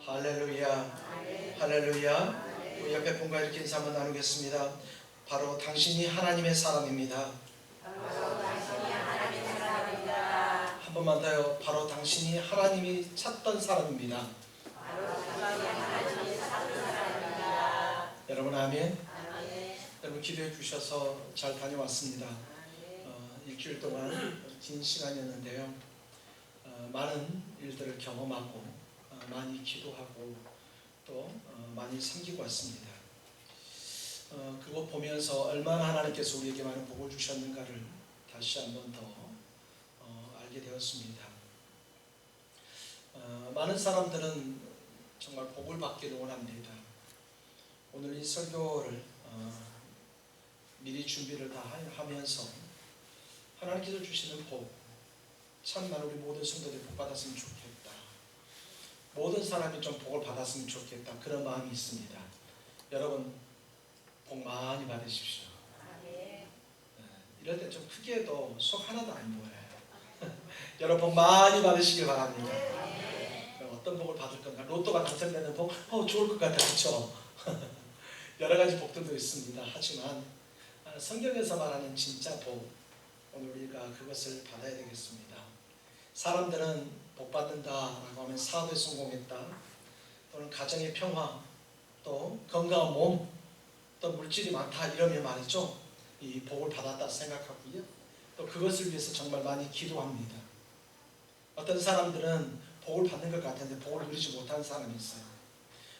할렐루야. 할렐루야. 우리 옆에 분과 이렇게 인사 한번 나누겠습니다. 바로 당신이 하나님의 사람입니다. 한 번만 더요. 바로 당신이 하나님이 찾던 사람입니다. 여러분 아멘. 여러분 기도해 주셔서 잘 다녀왔습니다. 일주일 동안 긴 시간이었는데요. 많은 일들을 경험하고 많이 기도하고 또 많이 섬기고 왔습니다. 그거 보면서 얼마나 하나님께서 우리에게 많은 복을 주셨는가를 다시 한번 더 알게 되었습니다. 많은 사람들은 정말 복을 받기를 원합니다. 오늘 이 설교를 미리 준비를 다 하면서 하나님께서 주시는 복, 참나 우리 모든 성도들이 복 받았으면 좋겠다. 모든 사람이 좀 복을 받았으면 좋겠다. 그런 마음이 있습니다. 여러분 복 많이 받으십시오. 이럴 때 좀 크게 해도 속 하나도 안 보여요. 여러분 복 많이 받으시길 바랍니다. 어떤 복을 받을 건가? 로또가 당첨되는 복? 좋을 것 같아요. 그렇죠? 여러 가지 복들도 있습니다. 하지만 성경에서 말하는 진짜 복, 오늘 우리가 그것을 받아야 되겠습니다. 사람들은 복 받는다라고 하면 사업에 성공했다, 또는 가정의 평화, 또 건강한 몸, 또 물질이 많다 이러면 말이죠, 이 복을 받았다 생각하고요. 또 그것을 위해서 정말 많이 기도합니다. 어떤 사람들은 복을 받는 것 같은데 복을 누리지 못하는 사람이 있어요.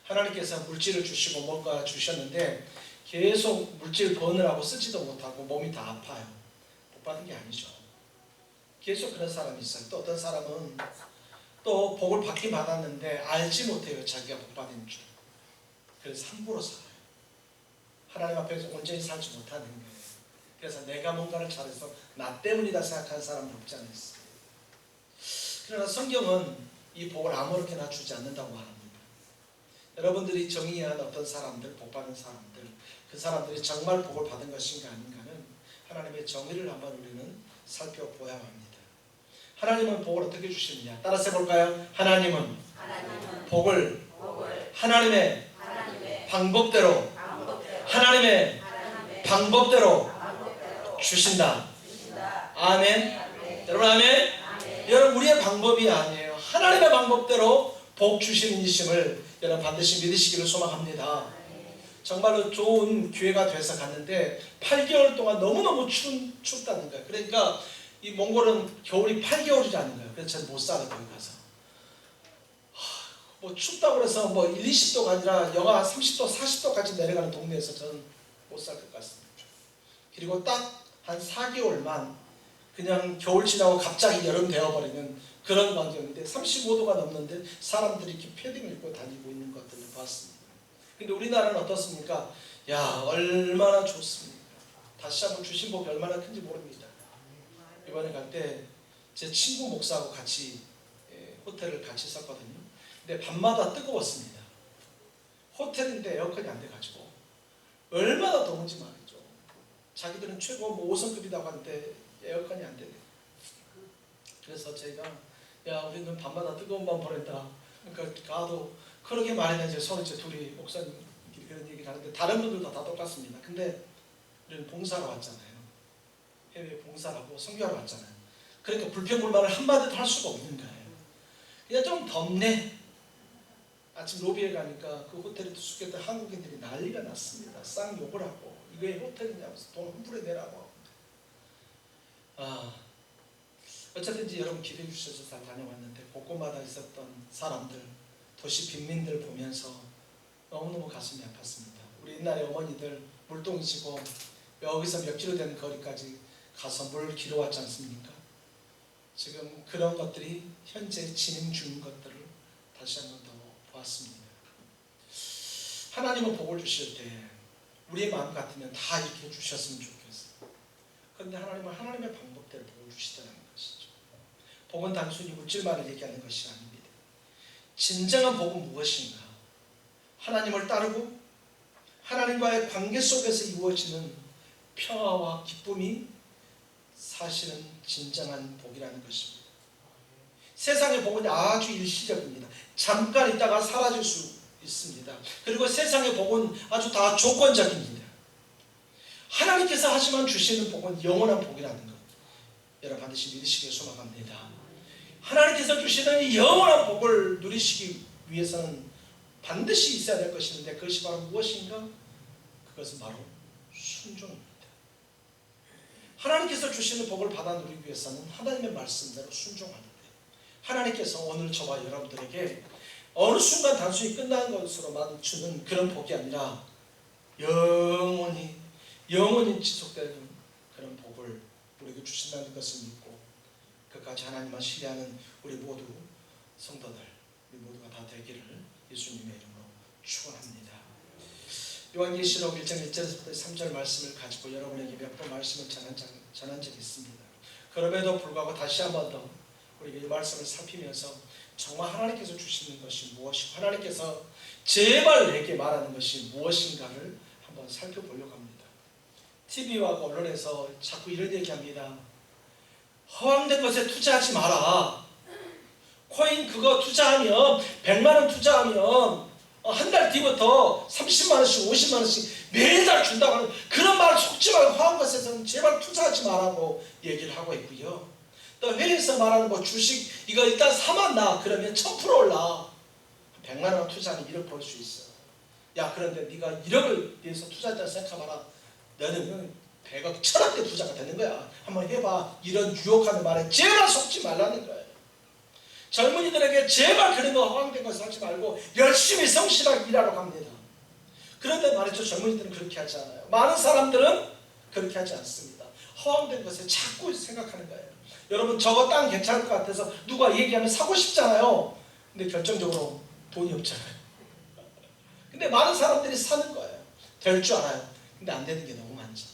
하나님께서 물질을 주시고 뭔가 주셨는데 계속 물질 버느라고 쓰지도 못하고 몸이 다 아파요. 복 받은 게 아니죠. 계속 그런 사람이 있어요. 또 어떤 사람은 또 복을 받긴 받았는데 알지 못해요. 자기가 복 받은 줄. 그래서 함부로 살아요. 하나님 앞에서 온전히 살지 못하는 거예요. 그래서 내가 뭔가를 잘해서 나 때문이다 생각하는 사람은 없지 않아 있어요. 그러나 성경은 이 복을 아무렇게나 주지 않는다고 말합니다. 여러분들이 정의한 어떤 사람들, 복 받은 사람들, 그 사람들이 정말 복을 받은 것인가 아닌가는 하나님의 정의를 한번 우리는 살펴보아야 합니다. 하나님은 복을 어떻게 주시느냐? 따라서 해볼까요? 하나님은 복을 하나님의 방법대로 하나님의 방법대로 주신다. 아멘. 여러분 아멘. 여러분 우리의 방법이 아니에요. 하나님의 방법대로 복 주시는 이심을 여러분 반드시 믿으시기를 소망합니다. 정말로 좋은 기회가 돼서 갔는데 8개월 동안 너무너무 춥다는 거예요. 그러니까 이 몽골은 겨울이 8개월이라는 거예요. 그래서 저는 못 살아요. 거기 가서 뭐 춥다고 그래서 뭐 1, 20도가 아니라 영하 30도, 40도까지 내려가는 동네에서 저는 못 살 것 같습니다. 그리고 딱 한 4개월만 그냥 겨울 지나고 갑자기 여름 되어버리는 그런 광경인데 35도가 넘는데 사람들이 이렇게 패딩을 입고 다니고 있는 것들을 봤습니다. 근데 우리나라는 어떻습니까? 야, 얼마나 좋습니까? 다시 한번 주신 복이 얼마나 큰지 모릅니다. 이번에 갈 때 제 친구 목사하고 같이 호텔을 같이 썼거든요. 근데 밤마다 뜨거웠습니다. 호텔인데 에어컨이 안 돼가지고 얼마나 더운지 말이죠. 자기들은 최고 뭐 5성급이라고 하는데 에어컨이 안 되네. 그래서 제가 야, 우리는 밤마다 뜨거운 밤 보낸다. 그러니까 가도 그렇게 말하면 서로 이제 둘이 목사님 그런 얘기를 하는데 다른 분들도 다 똑같습니다. 근데 우리는 봉사하러 왔잖아요. 해외 봉사하고 선교하러 왔잖아요. 그러니까 불평불만을 한마디도 할 수가 없는 거예요. 그냥 좀 덥네. 아침 로비에 가니까 그 호텔에 투숙했던 한국인들이 난리가 났습니다. 쌍욕을 하고 이거 왜 호텔이냐면서 돈 환불해 내라고. 어쨌든지 여러분 기대해 주셔서 잘 다녀왔는데 곳곳마다 있었던 사람들, 도시 빈민들 보면서 너무너무 가슴이 아팠습니다. 우리 옛날에 어머니들 물동이 지고 여기서 몇 킬로 되는 거리까지 가서 물 길어왔지 않습니까? 지금 그런 것들이 현재 진행 중인 것들을 다시 한번 더 보았습니다. 하나님은 복을 주실 때 우리의 마음 같으면 다 이렇게 주셨으면 좋겠어요. 그런데 하나님은 하나님의 방법대로 복을 주시다는 것이죠. 복은 단순히 물질만을 얘기하는 것이 아닙니다. 진정한 복은 무엇인가? 하나님을 따르고 하나님과의 관계 속에서 이루어지는 평화와 기쁨이 사실은 진정한 복이라는 것입니다. 세상의 복은 아주 일시적입니다. 잠깐 있다가 사라질 수 있습니다. 그리고 세상의 복은 아주 다 조건적입니다. 하나님께서 하지만 주시는 복은 영원한 복이라는 것, 여러분 반드시 믿으시길 소망합니다. 하나님께서 주시는 영원한 복을 누리시기 위해서는 반드시 있어야 될 것이 있는데, 그것이 바로 무엇인가? 그것은 바로 순종입니다. 하나님께서 주시는 복을 받아 누리기 위해서는 하나님의 말씀대로 순종하는 거예요. 하나님께서 오늘 저와 여러분들에게 어느 순간 단순히 끝나는 것으로만 주는 그런 복이 아니라 영원히 지속되는 그런 복을 우리에게 주신다는 것을 믿고 끝까지 하나님만 신뢰하는 우리 모두 성도들, 우리 모두가 다 되기를 예수님의 이름으로 축원합니다. 요한계시록 1장 1절에서부터 3절 말씀을 가지고 여러분에게 몇 번 말씀을 전한 적이 있습니다. 그럼에도 불구하고 다시 한 번 더 우리가 이 말씀을 살피면서 정말 하나님께서 주시는 것이 무엇이고 하나님께서 제발 내게 말하는 것이 무엇인가를 한번 살펴보려고 합니다. TV와 언론에서 자꾸 이런 얘기합니다. 허황된 것에 투자하지 마라. 코인 그거 투자하면 100만원 투자하면 한 달 뒤부터 30만원씩 50만원씩 매달 준다고 하는 그런 말을 속지 말고 허황한 것에서는 제발 투자하지 말라고 얘기를 하고 있고요. 또 회의에서 말하는 뭐 주식 이거 일단 사만나 그러면 1000% 올라. 100만원 투자하면 1억 벌 수 있어. 야 그런데 네가 1억을 위해서 투자했다고 생각해봐라. 너는 100억 1000억대 투자가 되는 거야. 한번 해봐. 이런 유혹하는 말에 제발 속지 말라는 거예요. 젊은이들에게 제발 그런 거 허황된 것을 하지 말고 열심히 성실하게 일하러 갑니다. 그런데 말이죠, 젊은이들은 그렇게 하지 않아요. 많은 사람들은 그렇게 하지 않습니다. 허황된 것에 자꾸 생각하는 거예요. 여러분 저거 땅 괜찮을 것 같아서 누가 얘기하면 사고 싶잖아요. 근데 결정적으로 돈이 없잖아요. 근데 많은 사람들이 사는 거예요. 될 줄 알아요. 근데 안 되는 게 너무 많죠.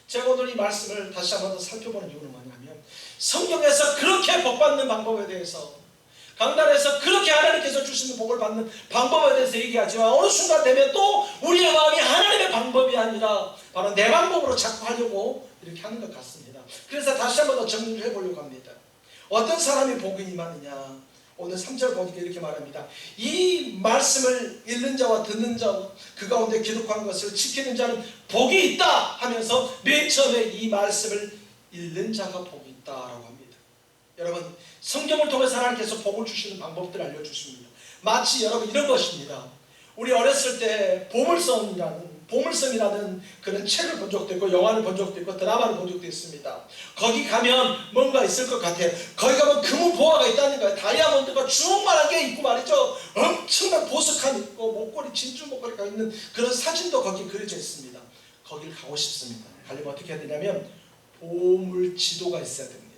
제가 오늘 이 말씀을 다시 한번 더 살펴보는 이유는 뭐냐면 성경에서 그렇게 복받는 방법에 대해서, 강단에서 그렇게 하나님께서 주시는 복을 받는 방법에 대해서 얘기하지만 어느 순간 되면 또 우리의 마음이 하나님의 방법이 아니라 바로 내 방법으로 자꾸 하려고 이렇게 하는 것 같습니다. 그래서 다시 한번 더 정리를 해보려고 합니다. 어떤 사람이 복이 임하느냐? 오늘 3절 보니까 이렇게 말합니다. 이 말씀을 읽는 자와 듣는 자, 그 가운데 기록한 것을 지키는 자는 복이 있다 하면서 맨 처음에 이 말씀을 읽는 자가 복이 있다라고 합니다. 여러분 성경을 통해서 하나님께서 복을 주시는 방법들을 알려주십니다. 마치 여러분 이런 것입니다. 우리 어렸을 때 보물섬이라는 그런 책을 본 적도 있고 영화를 본 적도 있고 드라마를 본 적도 있습니다. 거기 가면 뭔가 있을 것 같아요. 거기 가면 금은 보화가 있다는 거예요. 다이아몬드가 주먹만한 게 있고 말이죠. 엄청난 보석함이 있고 목걸이, 진주 목걸이가 있는 그런 사진도 거기 그려져 있습니다. 거길 가고 싶습니다. 가려면 어떻게 해야 되냐면 보물 지도가 있어야 됩니다.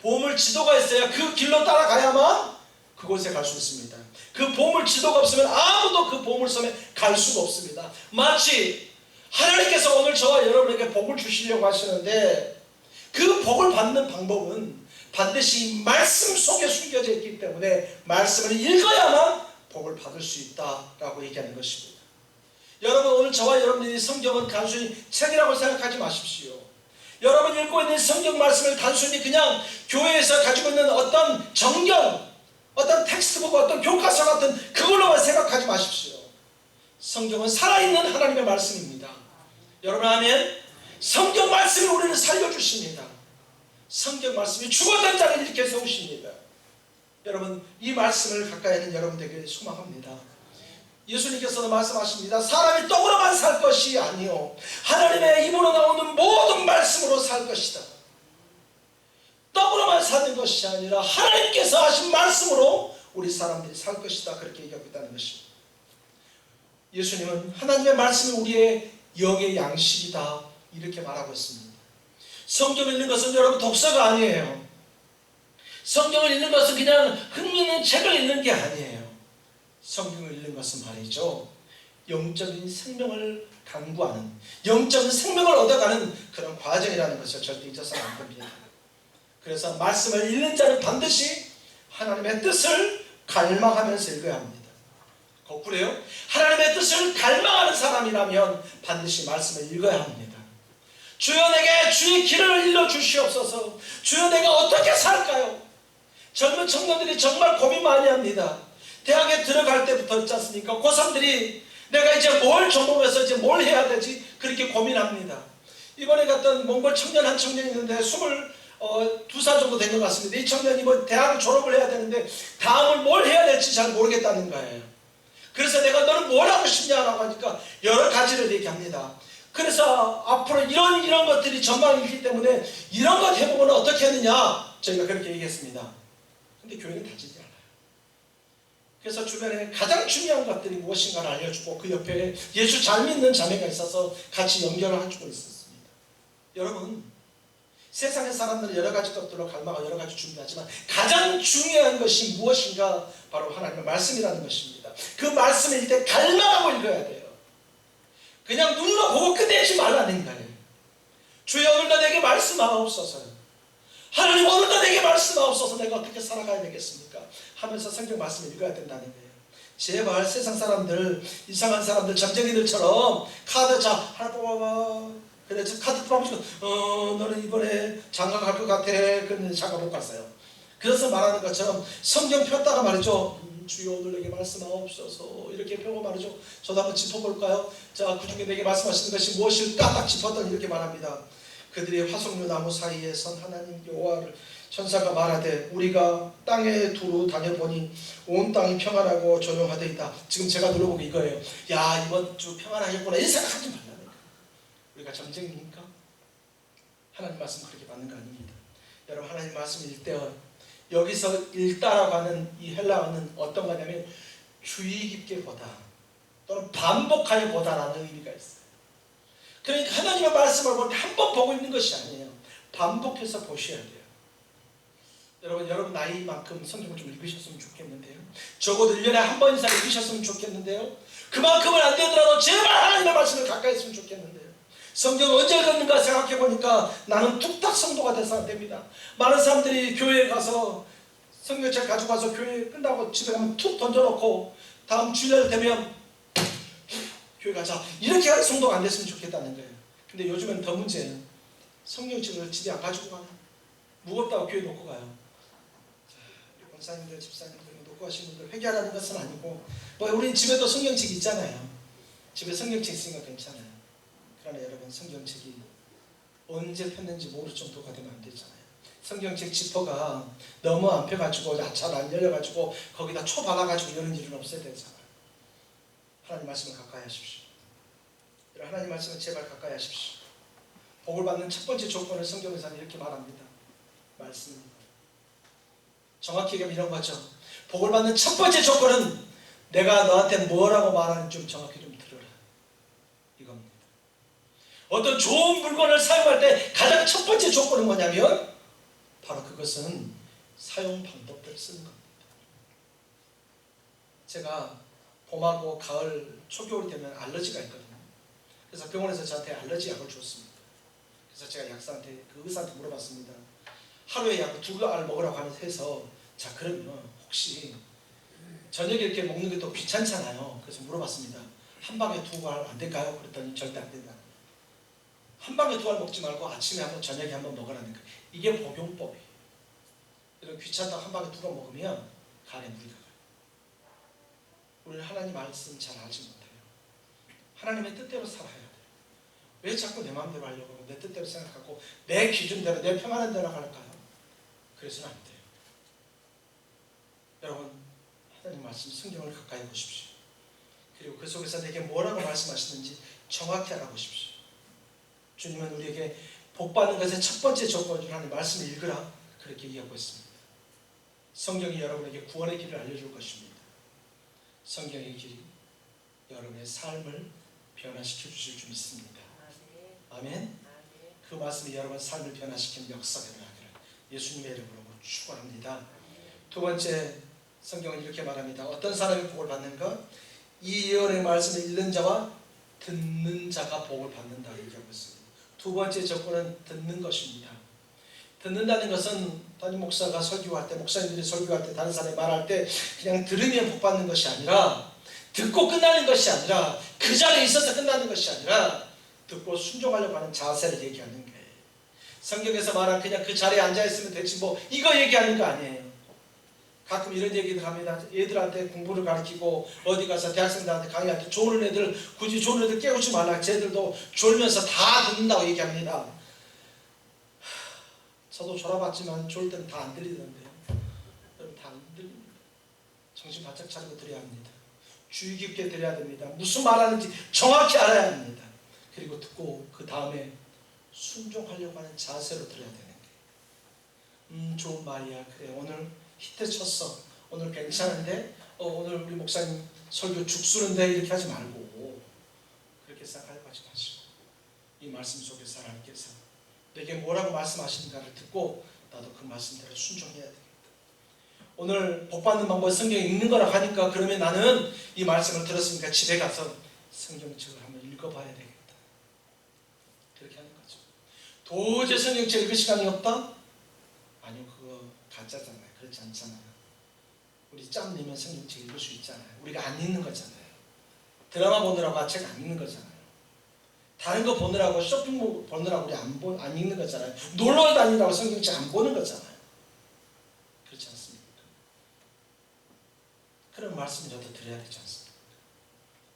보물 지도가 있어야 그 길로 따라가야만 그곳에 갈 수 있습니다. 그 보물 지도가 없으면 아무도 그 보물섬에 갈 수가 없습니다. 마치 하나님께서 오늘 저와 여러분에게 복을 주시려고 하시는데 그 복을 받는 방법은 반드시 말씀 속에 숨겨져 있기 때문에 말씀을 읽어야만 복을 받을 수 있다라고 얘기하는 것입니다. 여러분 오늘 저와 여러분들이 성경은 단순히 책이라고 생각하지 마십시오. 여러분 읽고 있는 성경 말씀을 단순히 그냥 교회에서 가지고 있는 어떤 정경, 어떤 텍스트북, 어떤 교과서 같은 그걸로만 생각하지 마십시오. 성경은 살아있는 하나님의 말씀입니다. 여러분 아멘? 성경 말씀이 우리를 살려주십니다. 성경 말씀이 죽었던 자를 일으켜 세우십니다. 여러분 이 말씀을 가까이 하는 여러분 되길 소망합니다. 예수님께서도 말씀하십니다. 사람이 떡으로만 살 것이 아니요 하나님의 입으로 나오는 모든 말씀으로 살 것이다. 떡으로만 사는 것이 아니라 하나님께서 하신 말씀으로 우리 사람들이 살 것이다. 그렇게 얘기하고 있다는 것입니다. 예수님은 하나님의 말씀이 우리의 영의 양식이다 이렇게 말하고 있습니다. 성경을 읽는 것은 여러분 독서가 아니에요. 성경을 읽는 것은 그냥 흥미있는 책을 읽는 게 아니에요. 성경을 읽는 것은 말이죠, 영적인 생명을 강구하는, 영적인 생명을 얻어가는 그런 과정이라는 것을 절대 잊어서는 안 됩니다. 그래서 말씀을 읽는 자는 반드시 하나님의 뜻을 갈망하면서 읽어야 합니다. 거꾸로요, 하나님의 뜻을 갈망하는 사람이라면 반드시 말씀을 읽어야 합니다. 주여 내게 주의 길을 일러주시옵소서. 주여 내가 어떻게 살까요? 젊은 청년들이 정말 고민 많이 합니다. 대학에 들어갈 때부터 있지 않습니까? 고3들이 내가 이제 뭘 전공해서 이제 뭘 해야 되지? 그렇게 고민합니다. 이번에 갔던 몽골 청년 한 청년이 있는데 22살 정도 된 것 같습니다. 이 청년이 뭐 대학을 졸업을 해야 되는데 다음을 뭘 해야 될지 잘 모르겠다는 거예요. 그래서 내가 너는 뭘 하고 싶냐라고 하니까 여러 가지를 얘기합니다. 그래서 앞으로 이런 것들이 전망이 있기 때문에 이런 것 해보면 어떻게 하느냐 저희가 그렇게 얘기했습니다. 근데 교회는 다지지 않아요. 그래서 주변에 가장 중요한 것들이 무엇인가를 알려주고 그 옆에 예수 잘 믿는 자매가 있어서 같이 연결을 해주고 있었습니다. 여러분, 세상의 사람들은 여러 가지 것들로 갈망하고 여러 가지 준비하지만 가장 중요한 것이 무엇인가? 바로 하나님의 말씀이라는 것입니다. 그 말씀을 이때 갈망하고 읽어야 돼요. 그냥 눈으로 보고 끝내지 말라는 거예요. 주여 오늘도 내게 말씀하옵소서. 하나님 오늘도 내게 말씀하옵소서. 내가 어떻게 살아가야 되겠습니까? 하면서 성경 말씀을 읽어야 된다는 거예요. 제발 세상 사람들, 이상한 사람들, 점쟁이들처럼 카드 자 하나 뽑아봐. 그래 카드 뽑아보시고 너는 이번에 장가 갈 것 같아. 그런데 장가 못 갔어요. 그래서 말하는 것처럼 성경 폈다가 말이죠. 주여 오늘 내게 말씀하옵소서 이렇게 펴고 말이죠. 저도 한번 짚어볼까요? 자, 그 중에 내게 말씀하시는 것이 무엇일까? 딱 짚었더니 이렇게 말합니다. 그들이 화석류 나무 사이에 선 하나님 여호와를 천사가 말하되 우리가 땅에 두루 다녀보니 온 땅이 평안하고 조용하되이다. 지금 제가 눌러보기 이거예요. 야, 이번 주 평안하겠구나 이 생각하지 말라는 거예요. 우리가 점쟁이니까 하나님 말씀 그렇게 받는 거 아닙니다. 여러분, 하나님 말씀 읽때 여기서 읽다라고 하는 이 헬라어는 어떤 거냐면 주의 깊게 보다 또는 반복하여 보다라는 의미가 있어요. 그러니까 하나님의 말씀을 볼 때 한 번 보고 있는 것이 아니에요. 반복해서 보셔야 돼요. 여러분 나이만큼 성경을 좀 읽으셨으면 좋겠는데요. 적어도 1년에 한 번 이상 읽으셨으면 좋겠는데요. 그만큼은 안 되더라도 제발 하나님의 말씀을 가까이 했으면 좋겠는데요. 성경을 언제 읽었는가 생각해 보니까 나는 뚝딱 성도가 돼서 안 됩니다. 많은 사람들이 교회에 가서 성경책 가지고 가서 교회 끝나고 집에 가면 툭 던져놓고 다음 주일 되면 교회 가자 이렇게 하는 성도가 안 됐으면 좋겠다는 거예요. 근데 요즘엔 더 문제예요. 성경책을 집에 안 가지고 가요. 무겁다고 교회 놓고 가요. 권사님들, 집사님들 놓고 가신 분들 회개하라는 것은 아니고 뭐 우리는 집에도 성경책이 있잖아요. 집에 성경책 있으니까 괜찮아요. 그러나 여러분, 성경책이 언제 폈는지 모를 정도가 되면 안 되잖아요. 성경책 지퍼가 너무 안 펴가지고 잘 안 열려가지고 거기다 초 박아가지고 이런 일은 없어야 되잖아요. 하나님 말씀을 가까이 하십시오. 하나님 말씀을 제발 가까이 하십시오. 복을 받는 첫 번째 조건을 성경에서는 이렇게 말합니다. 말씀입니다. 정확히 얘기하면 이런 거죠. 복을 받는 첫 번째 조건은 내가 너한테 뭐라고 말하는지 좀 정확히 좀 들어라. 이겁니다. 어떤 좋은 물건을 사용할 때 가장 첫 번째 조건은 뭐냐면 바로 그것은 사용 방법을 쓰는 겁니다. 제가 봄하고 가을, 초겨울이 되면 알러지가 있거든요. 그래서 병원에서 저한테 알러지 약을 줬습니다. 그래서 제가 약사한테, 그 의사한테 물어봤습니다. 하루에 약 2알 먹으라고 해서 자, 그러면 혹시 저녁에 이렇게 먹는 게 또 귀찮잖아요. 그래서 물어봤습니다. 한 방에 2알 안 될까요? 그랬더니 절대 안 된다. 한 방에 2알 먹지 말고 아침에 한번 저녁에 한번 먹으라는 거예요. 이게 복용법이에요. 이런 귀찮다고 한 방에 2알 먹으면 간에 무리가 가요. 우리는 하나님 말씀 잘 알지 못해요. 하나님의 뜻대로 살아야 돼요. 왜 자꾸 내 마음대로 하려고 하고 내 뜻대로 생각하고 내 기준대로 내 평안한 대로 할까요? 그래서는 안 돼요. 여러분, 하나님 말씀 성경을 가까이 보십시오. 그리고 그 속에서 내게 뭐라고 말씀하시는지 정확히 알아보십시오. 주님은 우리에게 복받는 것의 첫 번째 조건으로 하나님 말씀을 읽으라 그렇게 얘기하고 있습니다. 성경이 여러분에게 구원의 길을 알려줄 것입니다. 성경의 길이 여러분의 삶을 변화시켜 주실 줄 믿습니다. 아멘. 그 말씀이 여러분 삶을 변화시키는 역사가 일어나기를 예수님의 이름으로 축원합니다. 두 번째, 성경은 이렇게 말합니다. 어떤 사람이 복을 받는가? 이 예언의 말씀을 읽는 자와 듣는 자가 복을 받는다 얘기하고 있습니다. 두 번째 조건은 듣는 것입니다. 듣는다는 것은 담임 목사가 설교할 때, 목사님들이 설교할 때, 다른 사람이 말할 때 그냥 들으면 복 받는 것이 아니라, 듣고 끝나는 것이 아니라, 그 자리에 있어서 끝나는 것이 아니라 듣고 순종하려고 하는 자세를 얘기하는 거예요. 성경에서 말한 그냥 그 자리에 앉아있으면 되지 뭐 이거 얘기하는 거 아니에요. 가끔 이런 얘기들 합니다. 애들한테 공부를 가르치고 어디 가서 대학생들한테 강의할 때 졸은 애들, 굳이 졸은 애들 깨우지 말라. 쟤들도 졸면서 다 듣는다고 얘기합니다. 저도 졸아봤지만 졸 때는 다 안 들리던데요. 여러분, 다 안 들립니다. 정신 바짝 차리고 들어야 합니다. 주의 깊게 들어야 됩니다. 무슨 말하는지 정확히 알아야 합니다. 그리고 듣고 그 다음에 순종하려고 하는 자세로 들어야 되는 거예요. 좋은 말이야. 그래, 오늘 히트 쳤어. 오늘 괜찮은데? 오늘 우리 목사님 설교 죽수는데? 이렇게 하지 말고 그렇게 생각하지 마시고 이 말씀 속에서 하나님께서 내게 뭐라고 말씀하시는가를 듣고 나도 그 말씀대로 순종해야 됩니다. 오늘 복받는 방법 성경 읽는 거라 하니까 그러면 나는 이 말씀을 들었으니까 집에 가서 성경책을 한번 읽어봐야 되겠다. 그렇게 하는 거죠. 도저히 성경책 읽을 시간이 없다? 아니요, 그거 가짜잖아요. 그렇지 않잖아요. 우리 짬 내면 성경책 읽을 수 있잖아요. 우리가 안 읽는 거잖아요. 드라마 보느라고 책 안 읽는 거잖아요. 다른 거 보느라고 쇼핑몰 보느라고 우리 안 읽는 거잖아요. 놀러 다니라고 성경책 안 보는 거잖아요. 그렇지 않습니까? 그런 말씀을 저도 드려야 되지 않습니까?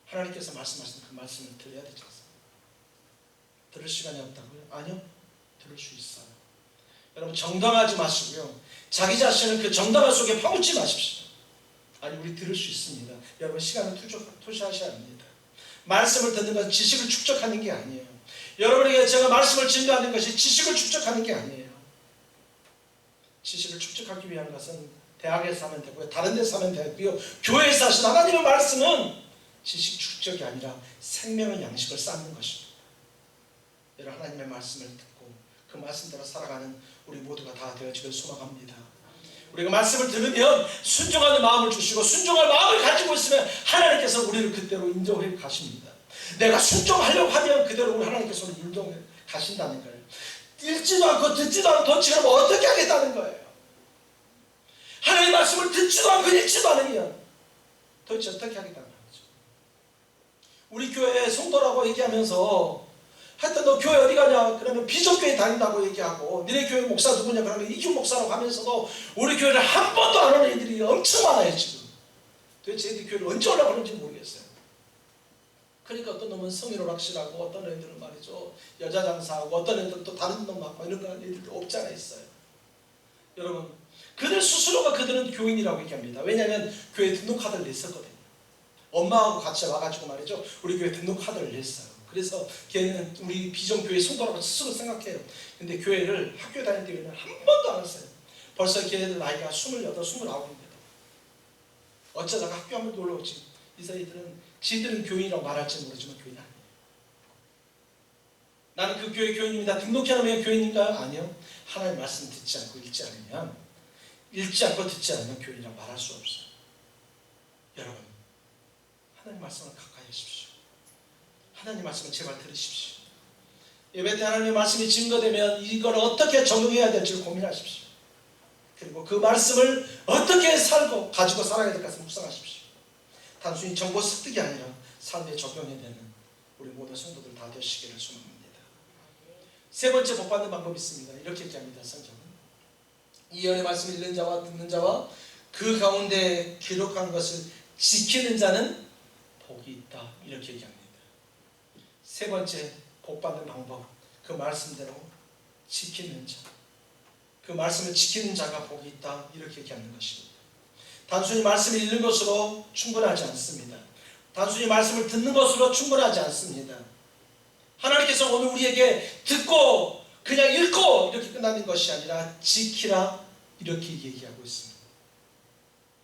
하나님께서 말씀하신 그 말씀을 드려야 되지 않습니까? 들을 시간이 없다고요? 아니요, 들을 수 있어요. 여러분, 정당하지 마시고요. 자기 자신을 그 정당화 속에 파묻지 마십시오. 아니, 우리 들을 수 있습니다. 여러분, 시간을 투자하셔야 합니다. 말씀을 듣는 것은 지식을 축적하는 게 아니에요. 여러분에게 제가 말씀을 증거하는 것이 지식을 축적하는 게 아니에요. 지식을 축적하기 위한 것은 대학에서 하면 되고요. 다른 데서 하면 되고요. 교회에서 하신 하나님의 말씀은 지식 축적이 아니라 생명의 양식을 쌓는 것입니다. 여러분, 하나님의 말씀을 듣고 그 말씀대로 살아가는 우리 모두가 다 되어지길 소망합니다. 우리가 말씀을 들으면 순종하는 마음을 주시고 순종할 마음을 가지고 있으면 하나님께서 우리를 그대로 인도해 가십니다. 내가 순종하려고 하면 그대로 우리 하나님께서 우리를 인도해 가신다는 거예요. 읽지도 않고 듣지도 않고 도치면 어떻게 하겠다는 거예요. 하나님의 말씀을 듣지도 않고 읽지도 않으면 도대체 어떻게 하겠다는 거죠. 우리 교회 성도라고 얘기하면서 하여튼 너 교회 어디 가냐? 그러면 비전교회 다닌다고 얘기하고 니네 교회 목사 누구냐? 그러면 이규 목사라고 하면서도 우리 교회를 한 번도 안 오는 애들이 엄청 많아요 지금. 도대체 애들이 교회를 언제 올라가는지 모르겠어요. 그러니까 어떤 놈은 성인 오락실하고 어떤 애들은 말이죠 여자 장사하고 어떤 애들은 또 다른 놈 막 이런 거 하는 애들도 없지 않아 있어요. 여러분, 그들 스스로가 그들은 교인이라고 얘기합니다. 왜냐하면 교회 등록카드를 냈었거든요. 엄마하고 같이 와가지고 말이죠 우리 교회 등록카드를 냈어요. 그래서 걔는 우리 비전교회 성도라고 스스로 생각해요. 근데 교회를 학교 다닐 때는 한 번도 안 했어요. 벌써 걔네들 나이가 28, 29인데도 어쩌다가 학교 한번 놀러 오지. 이 사이들은 지들은 교인이라고 말할지 모르지만 교인 아니에요. 나는 그 교회 교인입니다. 등록해놓으면 교인인가요? 아니요. 하나님의 말씀 듣지 않고 읽지 않고 듣지 않으면 교인이라고 말할 수 없어요. 여러분, 하나님의 말씀을 가까이 하십시오. 하나님 말씀을 제발 들으십시오. 예배 때 하나님의 말씀이 증거되면 이걸 어떻게 적용해야 될지 고민하십시오. 그리고 그 말씀을 어떻게 살고 가지고 살아야 될 것을 묵상하십시오. 단순히 정보 습득이 아니라 삶에 적용이 되는 우리 모든 성도들 다 되시기를 소망합니다. 세 번째 복받는 방법이 있습니다. 이렇게 얘기합니다. 성경은 이 예언의 말씀을 읽는 자와 듣는 자와 그 가운데 기록한 것을 지키는 자는 복이 있다. 이렇게 얘기합니다. 세 번째 복받는 방법, 그 말씀대로 지키는 자, 그 말씀을 지키는 자가 복이 있다. 이렇게 얘기하는 것입니다. 단순히 말씀을 읽는 것으로 충분하지 않습니다. 단순히 말씀을 듣는 것으로 충분하지 않습니다. 하나님께서 오늘 우리에게 듣고 그냥 읽고 이렇게 끝나는 것이 아니라 지키라 이렇게 얘기하고 있습니다.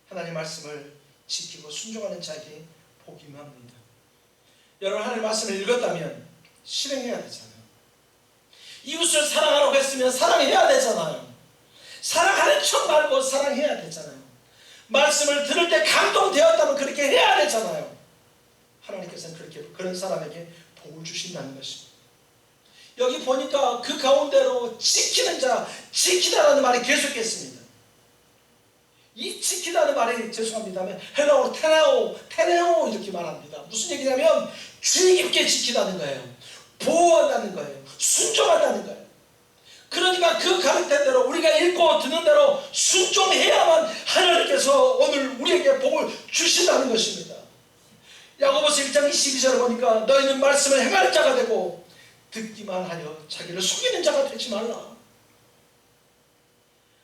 하나님의 말씀을 지키고 순종하는 자에게 복이 임합니다. 여러분, 하나님의 말씀을 읽었다면 실행해야 되잖아요. 이웃을 사랑하라고 했으면 사랑해야 되잖아요. 사랑하는 척 말고 사랑해야 되잖아요. 말씀을 들을 때 감동되었다면 그렇게 해야 되잖아요. 하나님께서는 그런 사람에게 복을 주신다는 것입니다. 여기 보니까 그 가운데로 지키는 자, 지키다라는 말이 계속했습니다. 이 지키다는 말이 죄송합니다만 헬라어로 테네오 이렇게 말합니다. 무슨 얘기냐면 주의 깊게 지키다는 거예요. 보호한다는 거예요. 순종한다는 거예요. 그러니까 그 가르친 대로 우리가 읽고 듣는 대로 순종해야만 하나님께서 오늘 우리에게 복을 주신다는 것입니다. 야고보서 1장 22절을 보니까 너희는 말씀을 행하는 자가 되고 듣기만 하여 자기를 속이는 자가 되지 말라.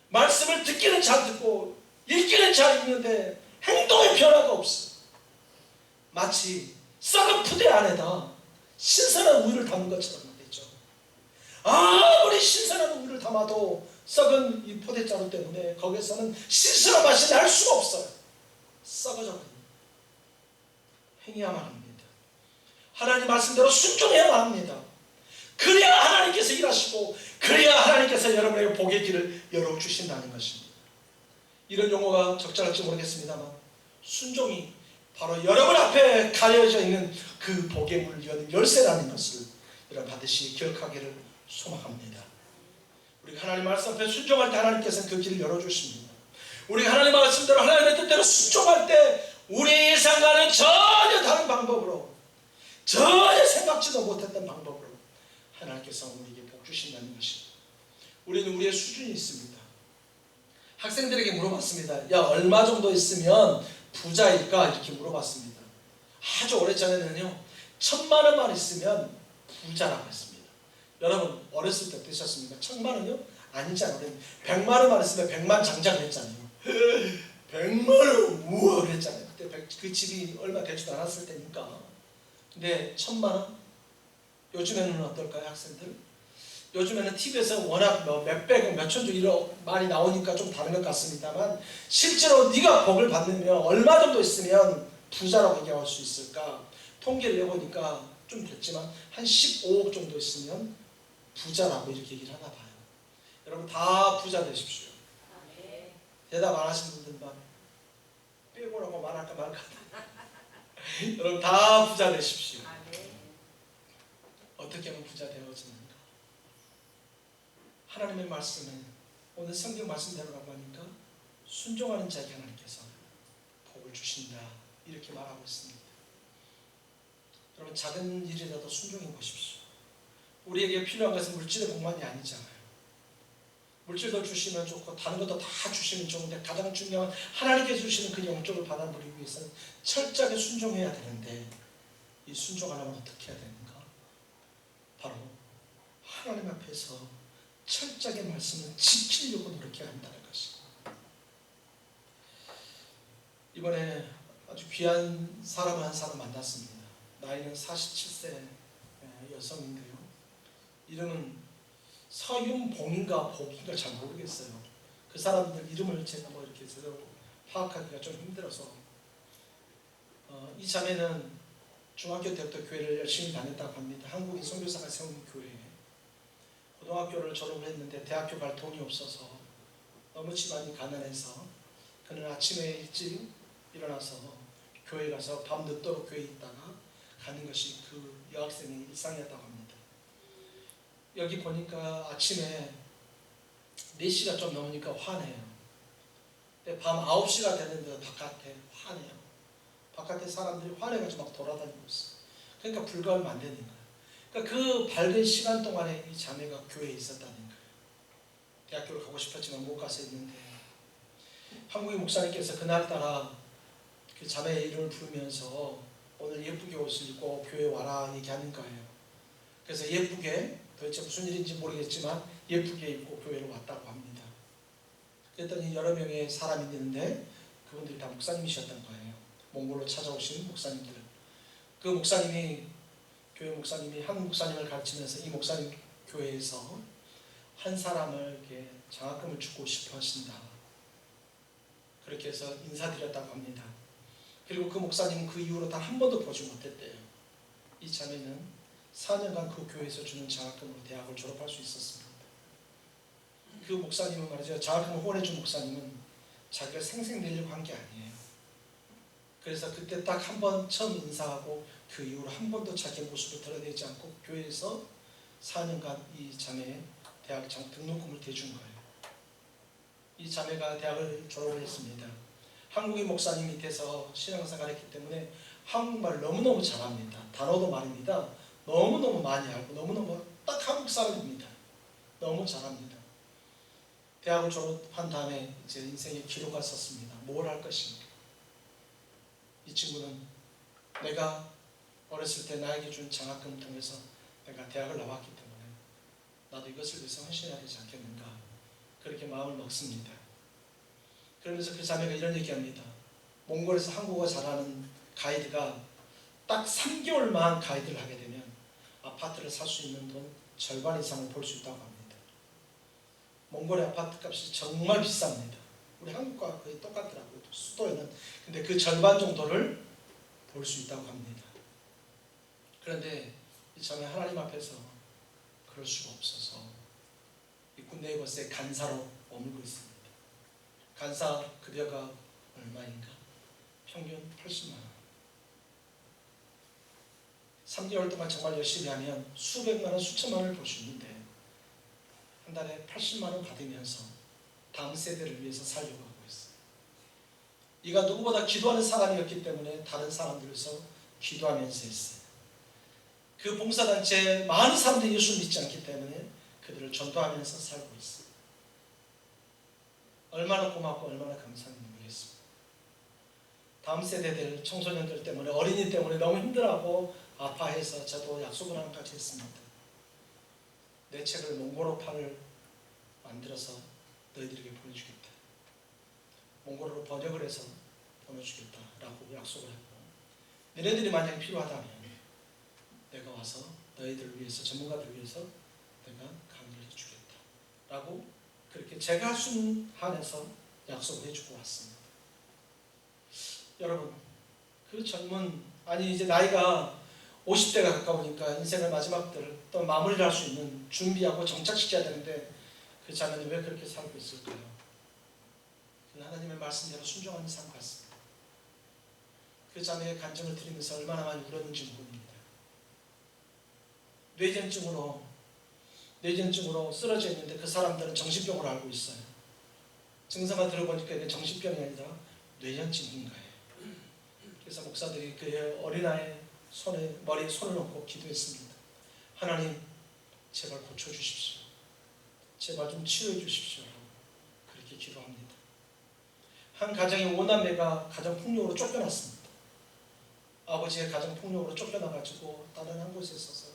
말씀을 듣기는 잘 듣고 읽기는 잘 읽는데 행동의 변화가 없어. 마치 썩은 푸대 안에다 신선한 우유를 담은 것처럼 말이죠. 아무리 신선한 우유를 담아도 썩은 이 포대자루 때문에 거기서는 신선한 맛이 날 수가 없어요. 썩어져 버립니다. 행해야만 합니다. 하나님 말씀대로 순종해야만 합니다. 그래야 하나님께서 일하시고 그래야 하나님께서 여러분에게 복의 길을 열어주신다는 것입니다. 이런 용어가 적절할지 모르겠습니다만 순종이 바로 여러분 앞에 가려져 있는 그 복의 문을 여는 열쇠라는 것을 여러분 반드시 기억하기를 소망합니다. 우리가 하나님 말씀 앞에 순종할 때 하나님께서는 그 길을 열어주십니다. 우리가 하나님 말씀대로 하나님의 뜻대로 순종할 때 우리의 예상과는 전혀 다른 방법으로 전혀 생각지도 못했던 방법으로 하나님께서 우리에게 복 주신다는 것입니다. 우리는 우리의 수준이 있습니다. 학생들에게 물어봤습니다. 야, 얼마 정도 있으면 부자일까? 이렇게 물어봤습니다. 아주 오래전에는요 1000만 원만 있으면 부자라고 했습니다. 여러분 어렸을 때 어떠셨습니까? 1000만 원이요? 아니잖아요. 100만 원만 있으면 100만 장자를 했잖아요. 100만 원 우와 그랬잖아요. 그때 그 집이 얼마 되지도 않았을 때니까. 근데 1000만 원? 요즘에는 어떨까요, 학생들? 요즘에는 TV에서 워낙 몇백, 몇천조 이런 말이 나오니까 좀 다른 것 같습니다만 실제로 네가 복을 받으면 얼마 정도 있으면 부자라고 얘기할 수 있을까? 통계를 내보니까 좀 됐지만 한 15억 정도 있으면 부자라고 이렇게 얘기를 하나 봐요. 여러분 다 부자 되십시오. 대답 안 하시는 분들만 빼고라고 말할까 말까. 여러분 다 부자 되십시오. 어떻게 하면 부자 되어지는가? 하나님의 말씀은 오늘 성경 말씀대로라고 하니까 순종하는 자에게 하나님께서 복을 주신다 이렇게 말하고 있습니다. 여러분 작은 일이라도 순종해 보십시오. 우리에게 필요한 것은 물질의 복만이 아니잖아요. 물질도 주시면 좋고 다른 것도 다 주시면 좋은데 가장 중요한 하나님께서 주시는 그 영적을 받아들이기 위해서는 철저하게 순종해야 되는데 이 순종하려면 어떻게 해야 되는가? 바로 하나님 앞에서 철저하게 말씀을 지키려고 노력해야 한다는 것입니다. 이번에 아주 귀한 사람을 한 사람 만났습니다. 나이는 47세 여성인데요. 이름은 서윤봉인가 복인가 잘 모르겠어요. 그 사람들 이름을 제가 뭐 이렇게 제대로 파악하기가 좀 힘들어서 이 자매는 중학교 때부터 교회를 열심히 다녔다고 합니다. 한국인 선교사가 세운 교회에 고등학교를 졸업을 했는데 대학교 갈 돈이 없어서 너무 집안이 가난해서 그는 아침에 일찍 일어나서 교회 가서 밤 늦도록 교회에 있다가 가는 것이 그 여학생의 일상이었다고 합니다. 여기 보니까 아침에 4시가 좀 넘으니까 화내요. 근데 밤 9시가 됐는데도 바깥에 화내요. 바깥에 사람들이 화내가지고 막 돌아다니고 있어. 그러니까 불과 얼마 안 되는 거예요. 그러니까 그 밝은 시간 동안에 이 자매가 교회에 있었다는 거예요. 대학교를 가고 싶었지만 못 가서 있는데 한국의 목사님께서 그날따라 그 자매의 이름을 부르면서 오늘 예쁘게 옷을 입고 교회에 와라 얘기하는 거예요. 그래서 예쁘게 도대체 무슨 일인지 모르겠지만 예쁘게 입고 교회를 왔다고 합니다. 그랬더니 여러 명의 사람이 있는데 그분들이 다 목사님이셨던 거예요. 몽골로 찾아오신 목사님들. 그 목사님이 교회 목사님이 한 목사님을 가르치면서 이 목사님 교회에서 한 사람을 이렇게 장학금을 주고 싶어 하신다. 그렇게 해서 인사드렸다고 합니다. 그리고 그 목사님은 그 이후로 단 한 번도 보지 못했대요. 이 자매는 4년간 그 교회에서 주는 장학금으로 대학을 졸업할 수 있었습니다. 그 목사님은 말이죠. 장학금을 후원해준 목사님은 자기가 생생 내려고 한 게 아니에요. 그래서 그때 딱 한 번 처음 인사하고 그 이후로 한 번도 자기 모습을 드러내지 않고 교회에서 4년간 이 자매의 대학 등록금을 대준 거예요. 이 자매가 대학을 졸업을 했습니다. 한국인 목사님 밑에서 신앙생활을 했기 때문에 한국말을 너무너무 잘합니다. 단어도 말입니다. 너무너무 많이 알고 너무너무 딱 한국 사람입니다. 너무 잘합니다. 대학을 졸업한 다음에 이제 인생의 기로가 섰습니다. 뭘 할 것인가. 이 친구는 내가 어렸을 때 나에게 준 장학금 통해서 내가 대학을 나왔기 때문에 나도 이것을 위해서 헌신해야 되지 않겠는가, 그렇게 마음을 먹습니다. 그러면서 그 자매가 이런 얘기합니다. 몽골에서 한국어 잘하는 가이드가 딱 3개월만 가이드를 하게 되면 아파트를 살 수 있는 돈 절반 이상을 벌 수 있다고 합니다. 몽골의 아파트 값이 정말 비쌉니다. 우리 한국과 거의 똑같더라고요, 수도에는. 근데 그 절반 정도를 벌 수 있다고 합니다. 그런데 이 자매 하나님 앞에서 그럴 수가 없어서 이 굿네이버스의 간사로 머물고 있습니다. 간사 급여가 얼마인가? 평균 80만 원. 3개월 동안 정말 열심히 하면 수백만 원, 수천만 원을 벌 수 있는데 한 달에 80만 원 받으면서 다음 세대를 위해서 살려고 하고 있어요. 이가 누구보다 기도하는 사람이었기 때문에 다른 사람들에서 기도하면서 했어요. 그 봉사단체에 많은 사람들이 예수를 믿지 않기 때문에 그들을 전도하면서 살고 있어요. 얼마나 고맙고 얼마나 감사한지 모르겠습니다. 다음 세대들, 청소년들 때문에, 어린이 때문에 너무 힘들어하고 아파해서 저도 약속을 하나까지 했습니다. 내 책을 몽골어판을 만들어서 너희들에게 보내주겠다. 몽골어로 번역을 해서 보내주겠다라고 약속을 했고, 너희들이 만약에 필요하다면 내가 와서 너희들을 위해서, 전문가들을 위해서 내가 강의를 해주겠다라고 그렇게 제가 할 수 있는 한에서 약속을 해주고 왔습니다. 여러분, 그 젊은, 아니 이제 나이가 50대가 가까우니까 인생의 마지막들을 또 마무리를 할 수 있는, 준비하고 정착시켜야 되는데 그 자매는 왜 그렇게 살고 있을까요? 하나님의 말씀대로 순종하는 삶 같습니다. 그 자매의 간증을 들으면서 얼마나 많이 울었는지 모릅니다. 뇌전증으로 쓰러져 있는데 그 사람들은 정신병으로 알고 있어요. 증상을 들어보니까 이게 정신병이 아니라 뇌전증인 거예요. 그래서 목사들이 그 어린아이의 머리에 손을 얹고 기도했습니다. 하나님, 제발 고쳐주십시오. 제발 좀 치료해 주십시오. 그렇게 기도합니다. 한 가정의 5남매가 가정폭력으로 쫓겨났습니다. 아버지의 가정폭력으로 쫓겨나가지고 다른 한 곳에 있어서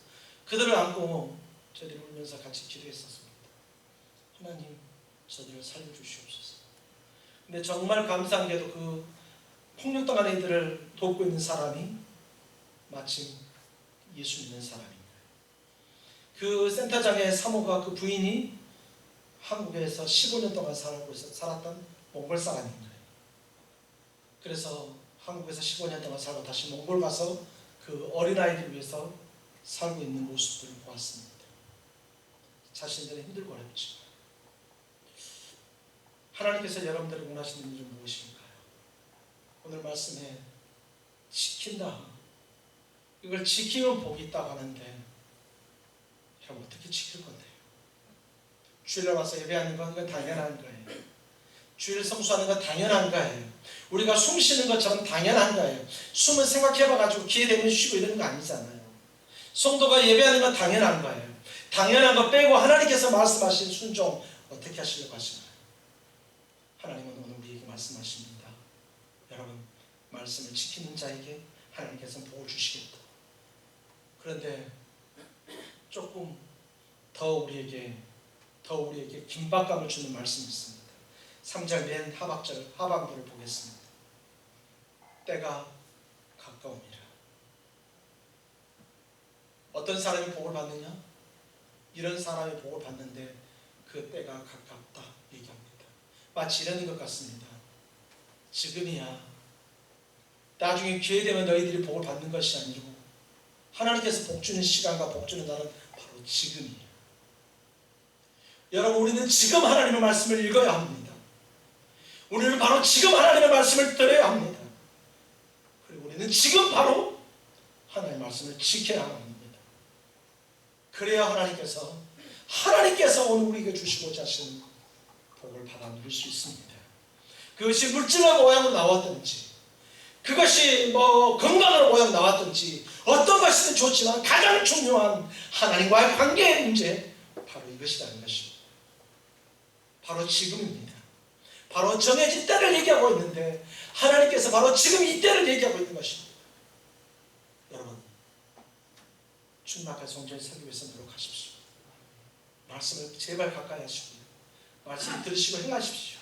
그들을 안고 저희들이 울면서 같이 기도했었습니다. 하나님, 저들을 살려주시옵소서. 근데 정말 감사한 게도 그 폭력당한 애들을 돕고 있는 사람이 마침 예수 믿는 사람입니다. 그 센터장의 사모가, 그 부인이 한국에서 15년 동안 살았던 몽골 사람인 거예요. 그래서 한국에서 15년 동안 살고 다시 몽골 가서 그 어린아이들 위해서 살고 있는 모습들을 보았습니다. 자신들은 힘들고 어렵지만 하나님께서 여러분들이 원하시는 일은 무엇인가요? 오늘 말씀에 지킨다, 이걸 지키면 복이 있다고 하는데 여러분 어떻게 지킬 건데요? 주일날 와서 예배하는 건 이건 당연한 거예요. 주일 성수하는 건 당연한 거예요. 우리가 숨 쉬는 것처럼 당연한 거예요. 숨을 생각해봐가지고 기회 되면 쉬고 이러는 거 아니잖아요. 성도가 예배하는 건 당연한 거예요. 당연한 거 빼고 하나님께서 말씀하신 순종 어떻게 하시려고 하시나요? 하나님은 오늘 우리에게 말씀하십니다. 여러분, 말씀을 지키는 자에게 하나님께서는 복을 주시겠다. 그런데 조금 더 우리에게 긴박감을 주는 말씀이 있습니다. 3절 맨 하반부를 보겠습니다. 때가 가까움이라. 어떤 사람이 복을 받느냐? 이런 사람이 복을 받는데 그 때가 가깝다 얘기합니다. 마치 이러는 것 같습니다. 지금이야. 나중에 기회 되면 너희들이 복을 받는 것이 아니고 하나님께서 복 주는 시간과 복 주는 날은 바로 지금이에요. 여러분, 우리는 지금 하나님의 말씀을 읽어야 합니다. 우리는 바로 지금 하나님의 말씀을 들어야 합니다. 그리고 우리는 지금 바로 하나님의 말씀을 지켜야 합니다. 그래야 하나님께서 오늘 우리에게 주시고자 하시는 복을 받아 누릴 수 있습니다. 그것이 물질과 모양으로 나왔든지, 그것이 건강으로 모양 나왔든지, 어떤 것이든 좋지만 가장 중요한 하나님과의 관계의 문제, 바로 이것이라는 것입니다. 바로 지금입니다. 바로 정해진 때를 얘기하고 있는데 하나님께서 바로 지금 이 때를 얘기하고 있는 것입니다. 여러분, 주님 앞에 성전을 세우기 위해서 노력하십시오. 말씀을 제발 가까이 하시고 말씀을 들으시고 행하십시오.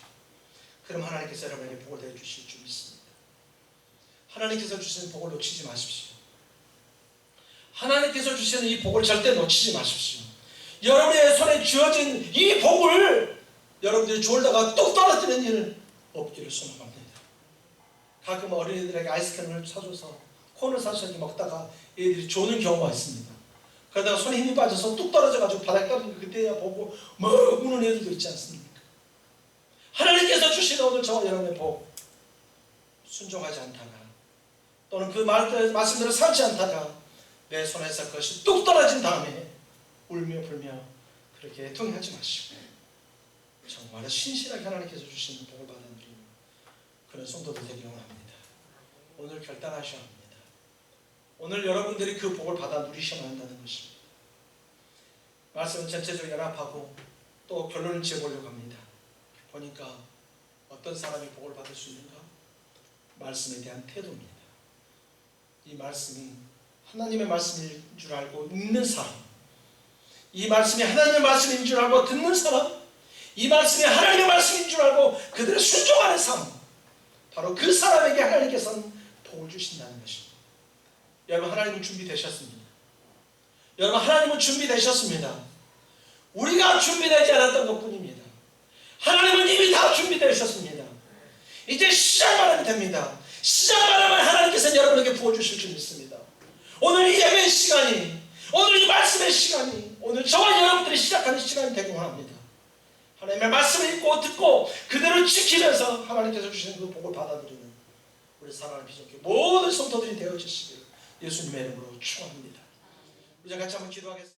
그럼 하나님께서 여러분에게 복을 내주실 줄 믿습니다. 하나님께서 주시는 복을 놓치지 마십시오. 하나님께서 주시는 이 복을 절대 놓치지 마십시오. 여러분의 손에 쥐어진 이 복을 여러분들이 졸다가 뚝 떨어뜨리는 일 없기를 소망합니다. 가끔 어린이들에게 아이스크림을 사줘서 콘을 사서 먹다가 애들이 조는 경우가 있습니다. 그러다가 손에 힘이 빠져서 뚝 떨어져가지고 바닥에 떨어지고 그때야 보고 뭐 우는 애들도 있지 않습니까? 하나님께서 주시는 오늘 저와 여러분의 복 순종하지 않다가 또는 그 말씀대로 살지 않다가 내 손에서 그것이 뚝 떨어진 다음에 울며 불며 그렇게 애통하지 마시고 정말 신실하게 하나님께서 주시는 복을 받아들이는 그런 성도들 되기를 원합니다. 오늘 결단하셔야 합니다. 오늘 여러분들이 그 복을 받아 누리셔야 한다는 것입니다. 말씀은 전체적으로 연합하고 또 결론을 지어보려고 합니다. 보니까 어떤 사람이 복을 받을 수 있는가? 말씀에 대한 태도입니다. 이 말씀이 하나님의 말씀인 줄 알고 읽는 사람, 이 말씀이 하나님의 말씀인 줄 알고 듣는 사람, 이 말씀이 하나님의 말씀인 줄 알고 그들을 순종하는 사람, 바로 그 사람에게 하나님께서는 복을 주신다는 것입니다. 여러분, 하나님은 준비되셨습니다. 여러분, 하나님은 준비되셨습니다. 우리가 준비되지 않았던 것뿐입니다. 하나님은 이미 다 준비되셨습니다. 이제 시작만 하면 됩니다. 시작만 하면 하나님께서는 여러분에게 부어주실 줄 믿습니다. 오늘 이 예배 시간이, 오늘 이 말씀의 시간이, 오늘 저와 여러분들이 시작하는 시간이 되길 원합니다. 하나님의 말씀을 읽고 듣고 그대로 지키면서 하나님께서 주시는 그 복을 받아들이는 우리 사랑하는 비전교회 모든 성도들이 되어주시기를 예수님의 이름으로 축원합니다. 우리 같이 한번 기도하겠습니다.